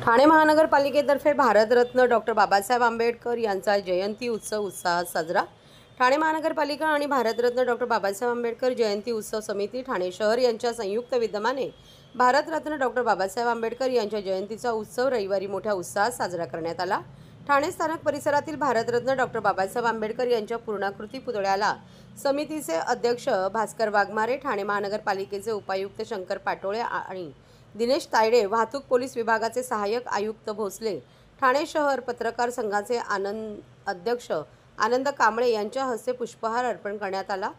ठाणे महानगरपालिकेतर्फे भारतरत्न डॉक्टर बाबासाहेब आंबेडकर यांचा जयंती उत्सव उत्साहात साजरा। ठाणे महानगरपालिका आणि भारतरत्न डॉक्टर बाबासाहेब आंबेडकर जयंती उत्सव समिती ठाणे शहर यांच्या संयुक्त विद्यमाने भारतरत्न डॉक्टर बाबासाहेब आंबेडकर यांच्या जयंतीचा उत्सव रविवारी मोठ्या उत्साहात साजरा करण्यात आला। ठाणे स्थानक परिसरातील भारतरत्न डॉक्टर बाबासाहेब आंबेडकर यांच्या पूर्णाकृती पुतळ्याला समितीचे अध्यक्ष भास्कर वाघमारे, ठाणे महानगरपालिकेचे उपायुक्त शंकर पाटोळे आणि दिनेश तायडे, वाहतूक पोलीस विभागाचे सहाय्यक आयुक्त भोसले, ठाणे शहर पत्रकार संघाचे अध्यक्ष आनंद कांबळे यांच्या हस्ते पुष्पहार अर्पण करण्यात आला।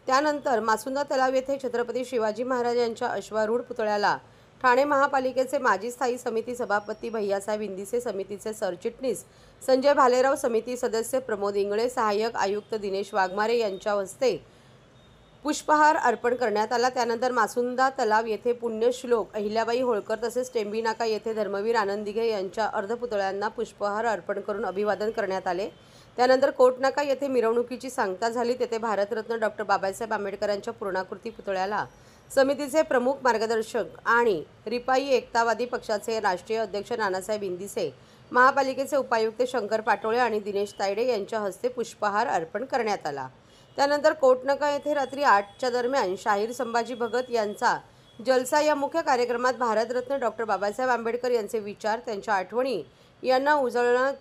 त्यानंतर मासुंदा तलाव येथे छत्रपती शिवाजी महाराज यांच्या अश्वारूढ पुतळ्याला ठाणे महापालिकेचे माजी स्थायी समिती सभापती भैयासाहेब इंदिसे, समितीचे सरचिटणीस संजय भालेराव, समिती सदस्य प्रमोद इंगळे, सहाय्यक आयुक्त दिनेश वाघमारे यांच्या हस्ते पुष्पहार अर्पण करण्यात आला। त्यानंतर मासुंदा तलाव येथे पुण्यश्लोक अहिल्याबाई होळकर तसेच टेंबी नाका येथे धर्मवीर आनंद दिघे यांच्या अर्धपुतळ्यांना पुष्पहार अर्पण करून अभिवादन करण्यात आले। त्यानंतर कोटनाका येथे मिरवणुकीची सांगता झाली। तेथे भारतरत्न डॉक्टर बाबासाहेब आंबेडकरांच्या पूर्णाकृती पुतळ्याला समितीचे प्रमुख मार्गदर्शक आणि रिपाई एकतावादी पक्षाचे राष्ट्रीय अध्यक्ष नानासाहेब इंदिसे, महापालिकेचे उपायुक्त शंकर पाटोळे आणि दिनेश तायडे यांच्या हस्ते पुष्पहार अर्पण करण्यात आला। त्यानंतर कोटनाका येथे रात्री 8च्या दरम्यान शाहीर संभाजी भगत यांचा जलसा या मुख्य कार्यक्रमात भारतरत्न डॉक्टर बाबासाहेब आंबेडकर यांचे विचार, त्यांच्या आठवणी यांना उजळणा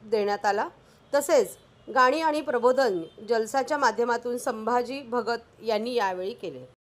देण्यात आला। तसेच गाणी आणि प्रबोधन जलसाच्या माध्यमातून संभाजी भगत यांनी यावेळी केले।